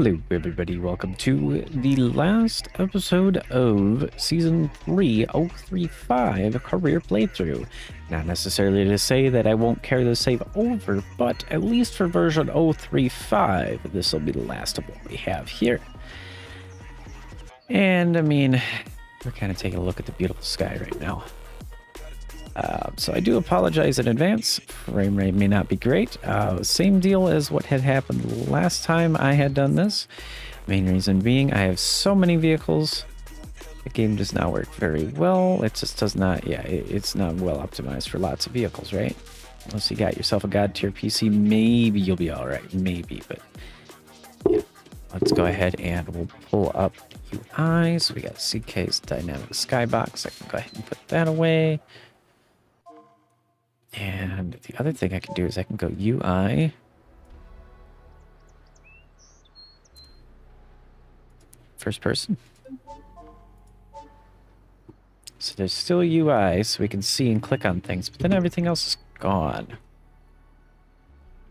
Hello everybody, welcome to the last episode of Season 3 035 Career Playthrough. Not necessarily to say that I won't carry the save over, but at least for version 035, this will be the last of what we have here. And I mean, we're kind of taking a look at the beautiful sky right now. So I do apologize in advance. Frame rate may not be great. Same deal as what had happened last time I had done this. Main reason being I have so many vehicles. The game does not work very well. It just does not, it's not well optimized for lots of vehicles, right? Unless you got yourself a god tier PC, maybe you'll be all right. Maybe, but yeah. Let's go ahead and we'll pull up UI. So we got CK's dynamic skybox. I can go ahead and put that away. And the other thing I can do is I can go UI. First person. So there's still UI, so we can see and click on things, but then everything else is gone.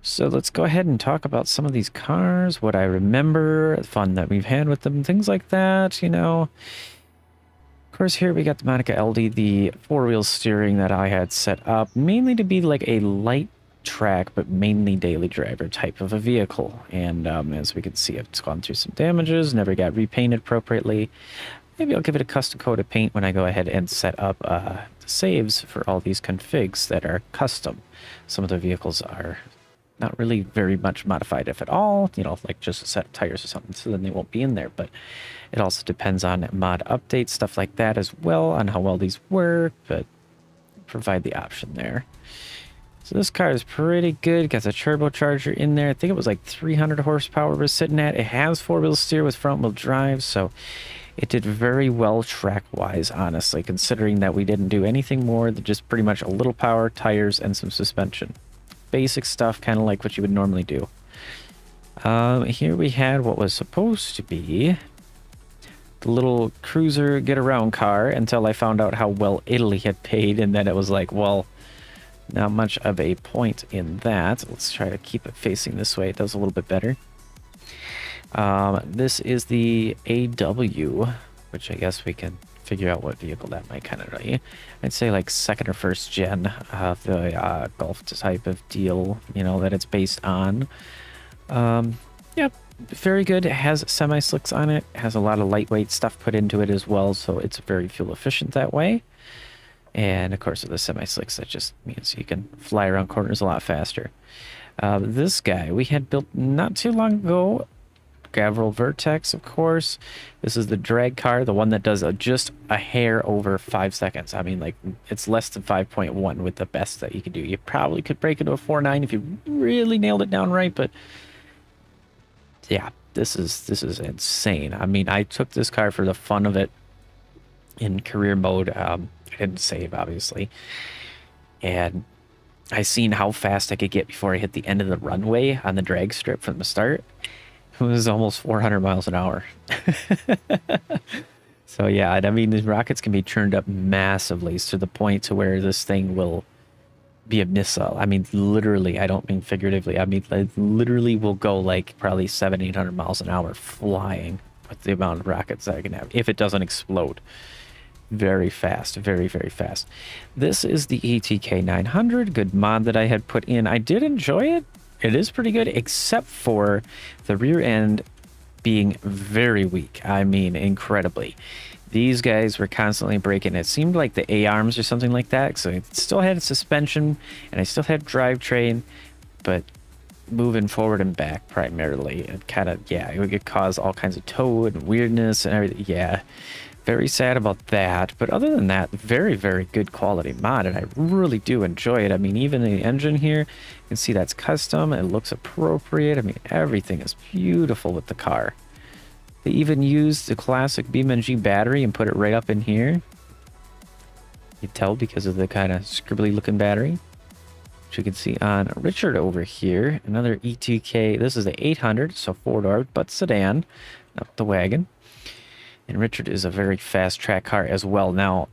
So let's go ahead and talk about some of these cars, what I remember, the fun that we've had with them, things like that, you know. Of course, here we got the Monica LD, the four-wheel steering that I had set up, mainly to be like a light track, but mainly daily driver type of a vehicle. And as we can see, it's gone through some damages, never got repainted appropriately. Maybe I'll give it a custom coat of paint when I go ahead and set up the saves for all these configs that are custom. Some of the vehicles are not really very much modified, if at all, you know, like just a set of tires or something, so then they won't be in there. But it also depends on mod updates, stuff like that as well, on how well these work, but provide the option there. So this car is pretty good. Got a turbocharger in there. I think it was like 300 horsepower we're sitting at. It has four-wheel steer with front-wheel drive, so it did very well track-wise, honestly, considering that we didn't do anything more than just pretty much a little power, tires, and some suspension. Basic stuff, kind of like what you would normally do. Here we had what was supposed to be the little cruiser get-around car until I found out how well Italy had paid, and then it was like, well, not much of a point in that. Let's try to keep it facing this way. It does a little bit better. This is the AW, which I guess we can figure out what vehicle that might kind of be. I'd say like second or first gen of the Golf type of deal, you know, that it's based on. Yep, very good. It has semi-slicks on it. It has a lot of lightweight stuff put into it as well, so it's very fuel efficient that way. And of course with the semi-slicks, that just means you can fly around corners a lot faster. This guy we had built not too long ago. Gavril Vertex, of course. This is the drag car, the one that does just a hair over 5 seconds. I mean, like, it's less than 5.1 with the best that you could do. You probably could break into a 4.9 if you really nailed it down right, but yeah, this is insane. I mean, I took this car for the fun of it in career mode. I didn't save, obviously, and I seen how fast I could get before I hit the end of the runway on the drag strip from the start. It was almost 400 miles an hour. So yeah, I mean, the rockets can be churned up massively to the point to where this thing will be a missile. I mean, literally, I don't mean figuratively. I mean, it literally will go like probably 700-800 miles an hour flying with the amount of rockets that I can have if it doesn't explode. Very fast, very, very fast. This is the ETK 900, good mod that I had put in. I did enjoy it. It is pretty good, except for the rear end being very weak. I mean, incredibly. These guys were constantly breaking. It seemed like the A-arms or something like that. So it still had suspension, and I still had drivetrain, but moving forward and back primarily. It kind of, yeah, it would cause all kinds of tow and weirdness and everything. Yeah, very sad about that. But other than that, very, very good quality mod, and I really do enjoy it. I mean, even the engine here, you can see that's custom. It looks appropriate. I mean, everything is beautiful with the car. They even used the classic BeamNG battery and put it right up in here. You tell because of the kind of scribbly looking battery, which you can see on Richard over here. Another E2K. This is the 800, so four-door, but sedan, not the wagon. And Richard is a very fast track car as well. Now,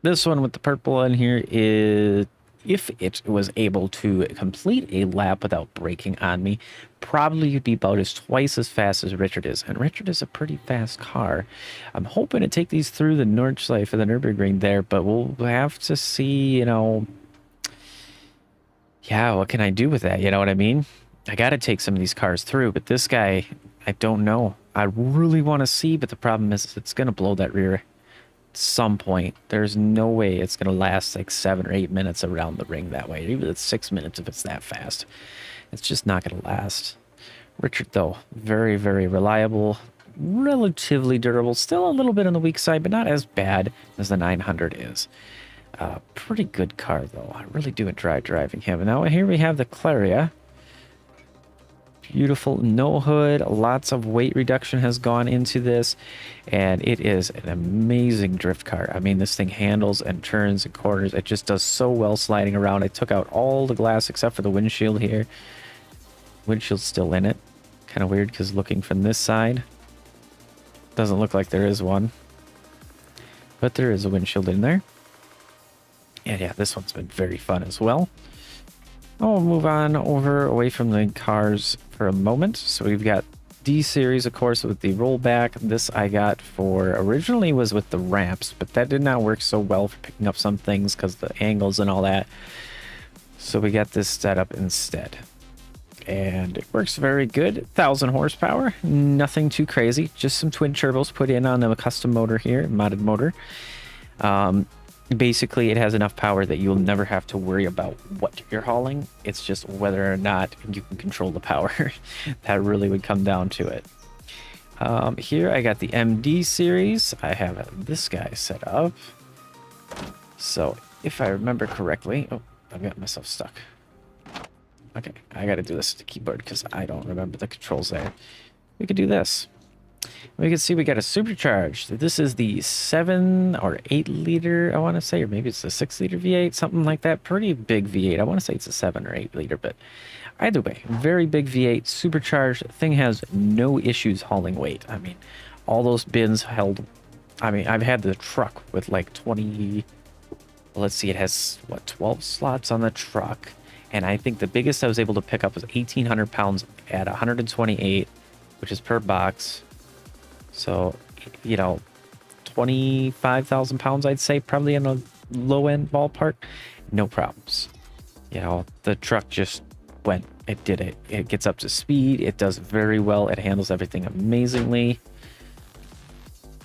this one with the purple in here is if it was able to complete a lap without braking on me, probably you'd be about twice as fast as Richard is. And Richard is a pretty fast car. I'm hoping to take these through the Nordschleife for the Nürburgring there, but we'll have to see, you know. Yeah, what can I do with that? You know what I mean? I got to take some of these cars through, but this guy, I don't know. I really want to see, but the problem is it's going to blow that rear at some point. There's no way it's going to last like 7 or 8 minutes around the ring that way. Even it's 6 minutes if it's that fast. It's just not going to last. Richard, though, very, very reliable, relatively durable. Still a little bit on the weak side, but not as bad as the 900 is. Pretty good car, though. I really do enjoy driving him. Now, here we have the Claria. Beautiful, no hood. Lots of weight reduction has gone into this, and it is an amazing drift car. I mean, this thing handles and turns and corners. It just does so well sliding around. I took out all the glass except for the windshield here. Windshield's still in it. Kind of weird because looking from this side, doesn't look like there is one. But there is a windshield in there. And yeah, this one's been very fun as well. I'll move on over away from the cars for a moment. So we've got D series, of course, with the rollback. This I got for, originally was with the ramps, but that did not work so well for picking up some things because the angles and all that. So we got this set up instead. And it works very good. 1,000 horsepower, nothing too crazy. Just some twin turbos put in on the custom motor here, modded motor. Basically, it has enough power that you'll never have to worry about what you're hauling. It's just whether or not you can control the power. That really would come down to it. Here I got the MD series. I have this guy set up. So if I remember correctly, oh, I've got myself stuck. Okay, I got to do this with the keyboard because I don't remember the controls there. We could do this. We can see we got a supercharged. This is the 7 or 8 liter, I want to say, or maybe it's the 6 liter V8, something like that. Pretty big V8. I want to say it's a 7 or 8 liter, but either way, very big V8, supercharged. Thing has no issues hauling weight. I mean, all those bins held. I mean, I've had the truck with like 20. Let's see, it has what, 12 slots on the truck, and I think the biggest I was able to pick up was 1,800 pounds at 128, which is per box. So, you know, 25,000 pounds, I'd say, probably in a low-end ballpark. No problems. You know, the truck just went. It did it. It gets up to speed. It does very well. It handles everything amazingly.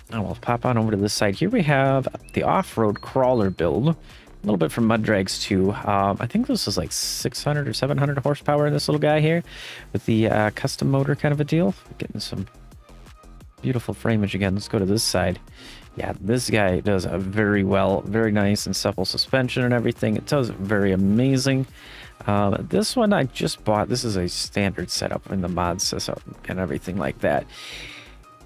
And we'll pop on over to this side. Here we have the off-road crawler build. A little bit from Mud Drags too. I think this is like 600 or 700 horsepower in this little guy here with the custom motor kind of a deal. Getting some beautiful framage again. Let's go to this side. Yeah, this guy does very well. Very nice and supple suspension and everything. It does very amazing. This one I just bought. This is a standard setup in the mod system and everything like that.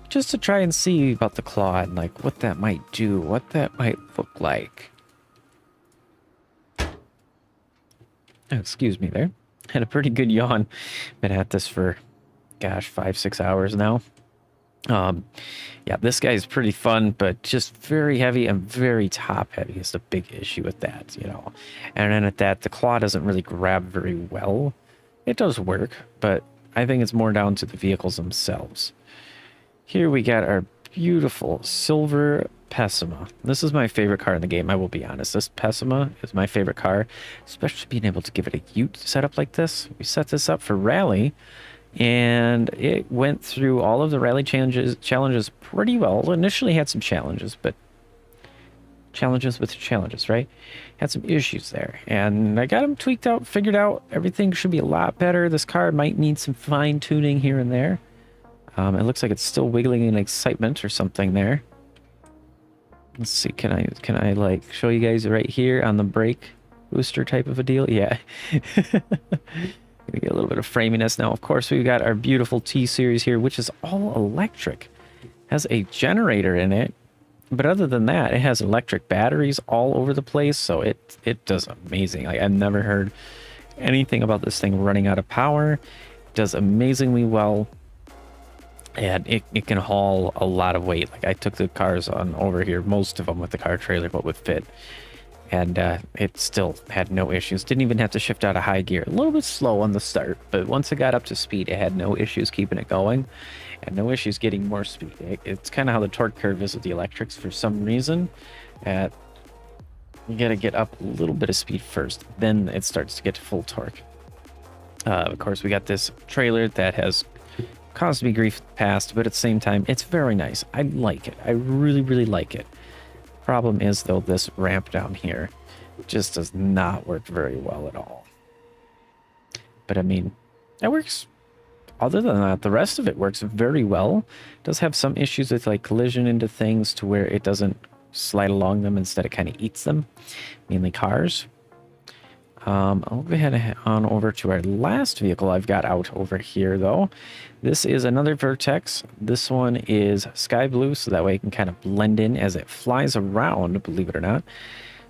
Just to try and see about the claw and like what that might do, what that might look like. Excuse me there. Had a pretty good yawn. Been at this for, gosh, 5-6 hours now. Yeah, this guy is pretty fun, but just very heavy and very top heavy is the big issue with that, you know. And then at that, the claw doesn't really grab very well. It does work, but I think it's more down to the vehicles themselves. Here we got our beautiful silver Pessima. This is my favorite car in the game, I will be honest. This Pessima is my favorite car, especially being able to give it a ute setup like this. We set this up for rally, and it went through all of the rally challenges pretty well. It initially had some challenges, but challenges with challenges, right? Had some issues there, and I got them tweaked out, figured out everything should be a lot better. This car might need some fine tuning here and there. It looks like it's still wiggling in excitement or something there. Let's see, can I like show you guys right here on the brake booster type of a deal? Yeah. We get a little bit of framiness now. Of course, we've got our beautiful T series here, which is all electric. Has a generator in it, but other than that, it has electric batteries all over the place, so it does amazing. Like, I've never heard anything about this thing running out of power. It does amazingly well. And it can haul a lot of weight. Like, I took the cars on over here, most of them with the car trailer, what would fit. and it still had no issues. Didn't even have to shift out of high gear. A little bit slow on the start, but once it got up to speed, it had no issues keeping it going, and no issues getting more speed. It's kind of how the torque curve is with the electrics for some reason. You gotta get up a little bit of speed first, then it starts to get to full torque. Of course, we got this trailer that has caused me grief in the past, but at the same time, it's very nice. I like it. I really, really like it. Problem is, though, this ramp down here just does not work very well at all. But I mean, it works. Other than that, the rest of it works very well. It does have some issues with like collision into things to where it doesn't slide along them, instead it kind of eats them, mainly cars. I'll go ahead on over to our last vehicle I've got out over here, though. This is another Vertex. This one is sky blue, so that way it can kind of blend in as it flies around, believe it or not.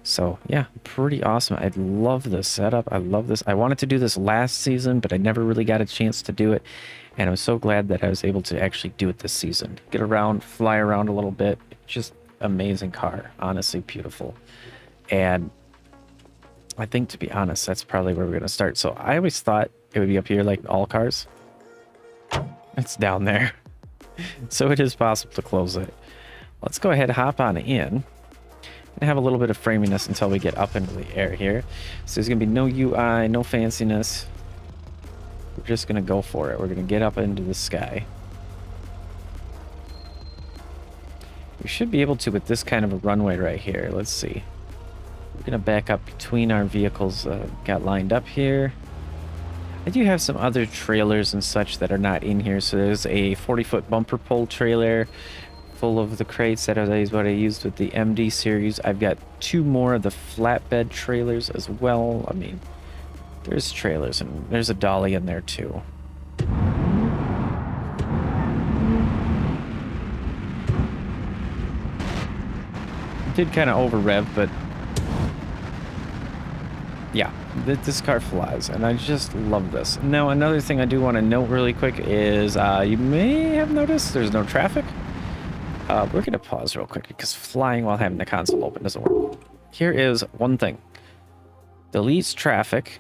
So yeah, pretty awesome. I love this setup. I love this. I wanted to do this last season, but I never really got a chance to do it. And I'm so glad that I was able to actually do it this season. Get around, fly around a little bit. Just amazing car. Honestly, beautiful. And I think, to be honest, that's probably where we're going to start. So I always thought it would be up here like all cars. It's down there. So it is possible to close it. Let's go ahead and hop on in and have a little bit of framiness until we get up into the air here. So there's going to be no UI, no fanciness. We're just going to go for it. We're going to get up into the sky. We should be able to with this kind of a runway right here. Let's see. We're going to back up between our vehicles got lined up here. I do have some other trailers and such that are not in here. So there's a 40-foot bumper pull trailer full of the crates. That is what I used with the MD series. I've got 2 more of the flatbed trailers as well. I mean, there's trailers, and there's a dolly in there too. Did kind of over rev, but yeah, this car flies, and I just love this. Now, another thing I do want to note really quick is you may have noticed there's no traffic. We're going to pause real quick because flying while having the console open doesn't work. Here is one thing. Deletes traffic,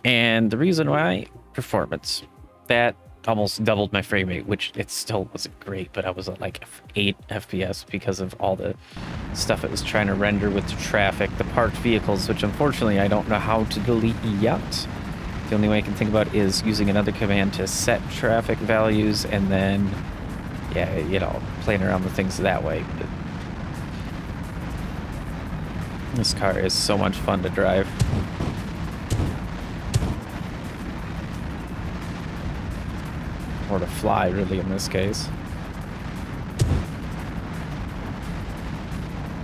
and the reason why, performance. That almost doubled my frame rate, which it still wasn't great, but I was at like 8 FPS because of all the stuff it was trying to render with the traffic, the parked vehicles, which unfortunately I don't know how to delete yet. The only way I can think about is using another command to set traffic values and then, yeah, you know, playing around with things that way. But this car is so much fun to drive. Or to fly, really, in this case.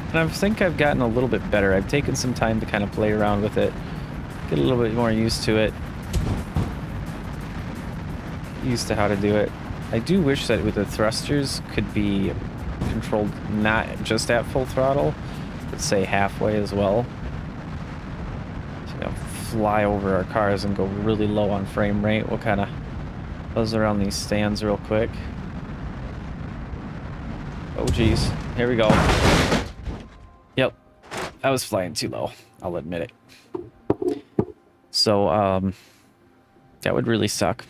And I think I've gotten a little bit better. I've taken some time to kind of play around with it, get a little bit more used to it, used to how to do it. I do wish that with the thrusters could be controlled not just at full throttle, but say halfway as well. So, you know, fly over our cars and go really low on frame rate. We'll kind of buzz around these stands real quick. Oh geez, here we go. Yep, I was flying too low, I'll admit it. So that would really suck.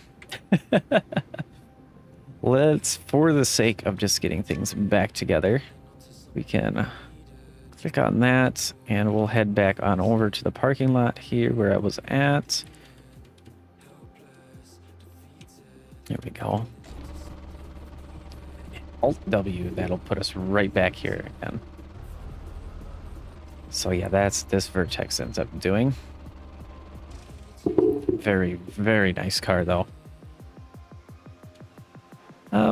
Let's, for the sake of just getting things back together, we can click on that and we'll head back on over to the parking lot here where I was at. There we go. Alt W, that'll put us right back here again. So yeah, that's this Vertex ends up doing. Very, very nice car though.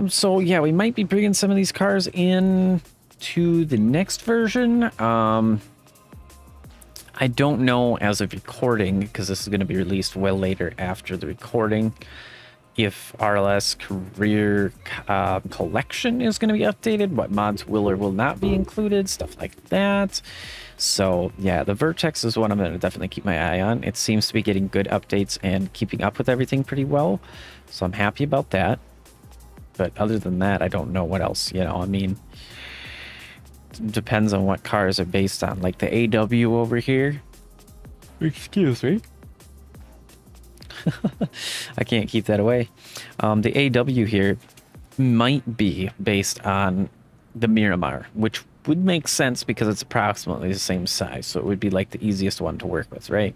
So yeah, we might be bringing some of these cars in to the next version. I don't know as of recording, because this is going to be released well later after the recording, if RLS Career Collection is going to be updated, what mods will or will not be included, stuff like that. So yeah, the Vertex is one I'm going to definitely keep my eye on. It seems to be getting good updates and keeping up with everything pretty well, so I'm happy about that. But other than that, I don't know what else, you know, I mean, depends on what cars are based on. Like the AW over here. Excuse me. I can't keep that away. The AW here might be based on the Miramar, which would make sense because it's approximately the same size, so it would be like the easiest one to work with, right?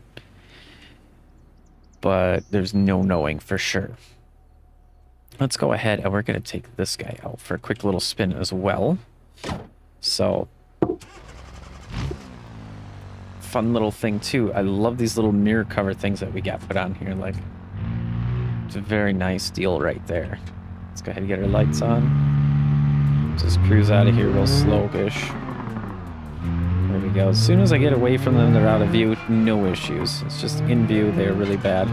But there's no knowing for sure. Let's go ahead and we're going to take this guy out for a quick little spin as well. So, fun little thing too. I love these little mirror cover things that we got put on here. Like, it's a very nice deal right there. Let's go ahead and get our lights on. Just cruise out of here real slow-ish. There we go. As soon as I get away from them, they're out of view. No issues. It's just in view. They're really bad.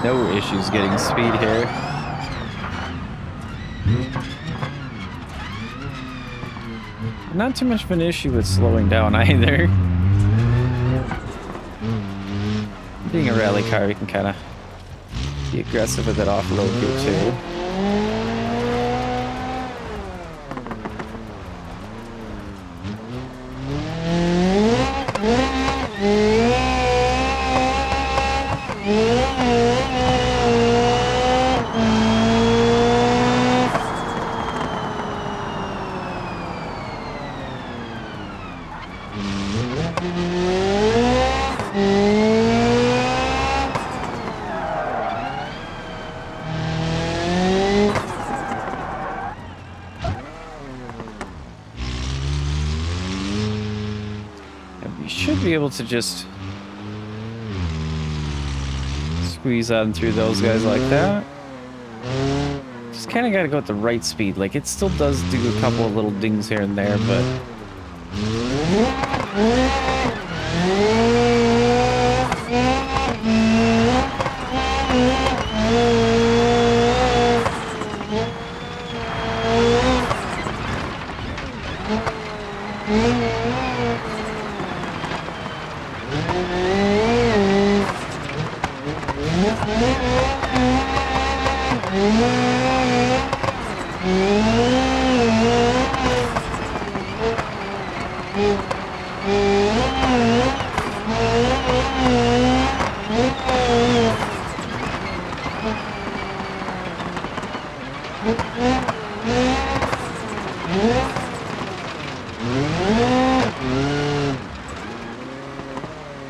No issues getting speed here. Not too much of an issue with slowing down either. Being a rally car, we can kind of be aggressive with it off-road here too. Be able to just squeeze on through those guys like that. Just kind of got to go at the right speed. Like, it still does do a couple of little dings here and there, but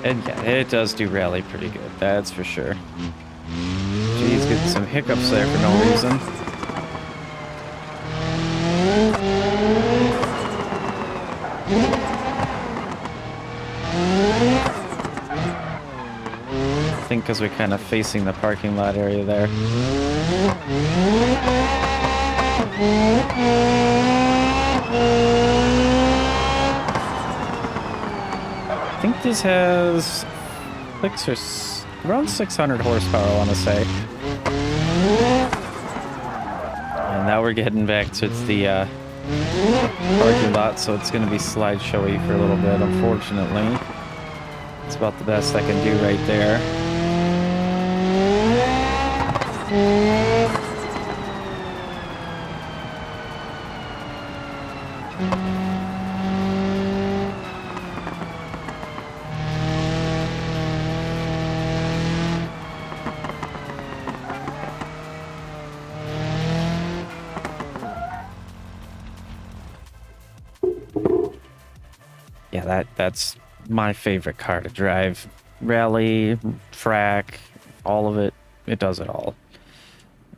and yeah, it does do rally pretty good, that's for sure. Geez, getting some hiccups there for no reason. I think because we're kind of facing the parking lot area there. I think this has around 600 horsepower, I want to say. And now we're getting back to the parking lot, so it's going to be slideshowy for a little bit, unfortunately. It's about the best I can do right there. Yeah, that's my favorite car to drive. Rally, track, all of it. It does it all.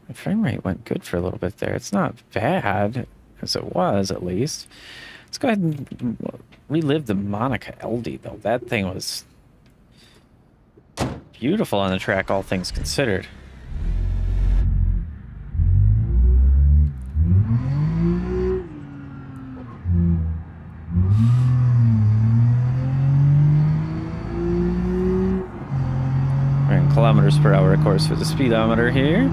The frame rate went good for a little bit there. It's not bad, as it was, at least. Let's go ahead and relive the Monica LD, though. That thing was beautiful on the track, all things considered. kilometers per hour, of course, for the speedometer here.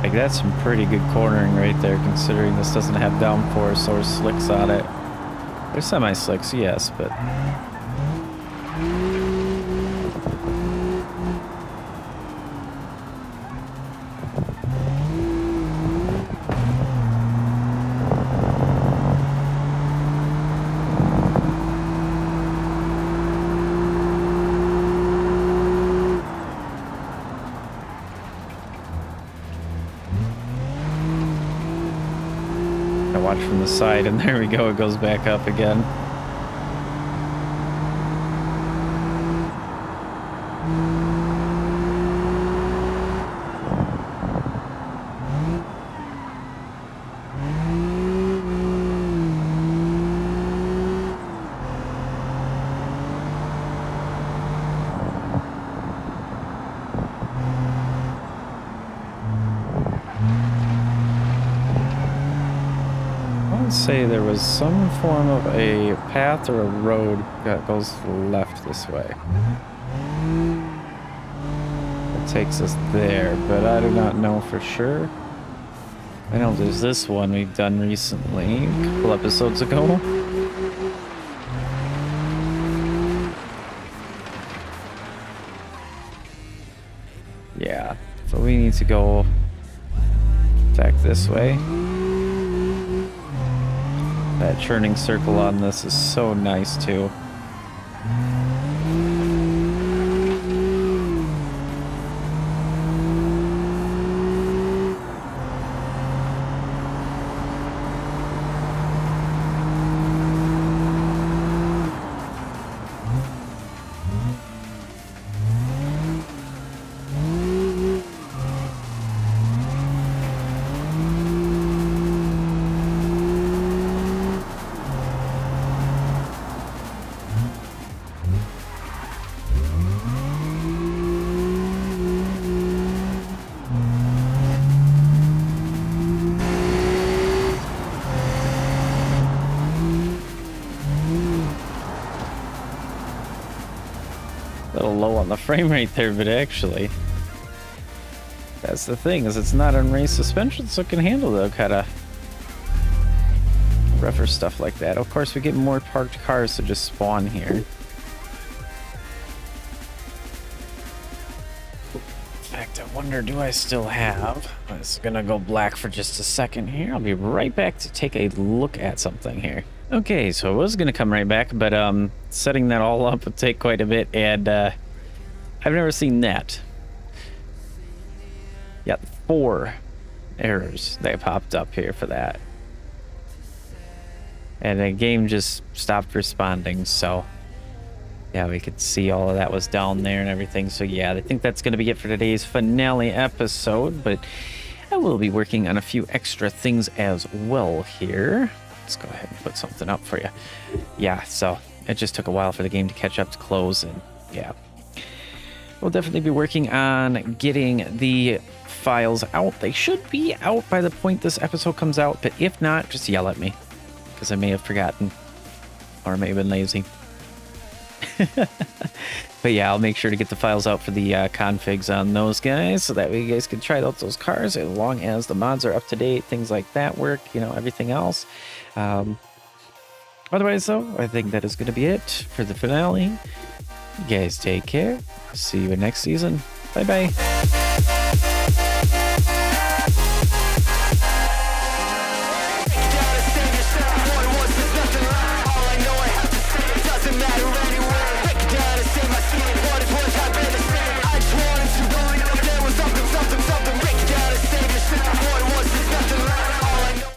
Like, that's some pretty good cornering right there, considering this doesn't have downforce or slicks on it. There's semi-slicks, yes, but... watch from the side, and there we go, it goes back up again. Say there was some form of a path or a road that goes left this way. It takes us there, but I do not know for sure. I know there's this one we've done recently, a couple episodes ago. Yeah, so we need to go back this way. That churning circle on this is so nice too. A little low on the frame rate there, but actually, that's the thing, is it's not on race suspension, so it can handle the kind of rougher stuff like that. Of course, we get more parked cars to just spawn here. In fact, I wonder, do I still have... It's gonna go black for just a second here. I'll be right back to take a look at something here. Okay, so I was gonna come right back, but setting that all up would take quite a bit, and I've never seen that. Yeah, 4 errors that popped up here for that. And the game just stopped responding, so yeah, we could see all of that was down there and everything. So yeah, I think that's gonna be it for today's finale episode, but I will be working on a few extra things as well here. Let's go ahead and put something up for you. Yeah, so it just took a while for the game to catch up to close, and yeah. We'll definitely be working on getting the files out. They should be out by the point this episode comes out, but if not, just yell at me, because I may have forgotten, or may have been lazy. But yeah, I'll make sure to get the files out for the configs on those guys, so that way you guys can try out those cars as long as the mods are up to date, things like that work, you know, everything else. Otherwise, though, I think that is going to be it for the finale. You guys take care. See you in next season. Bye-bye.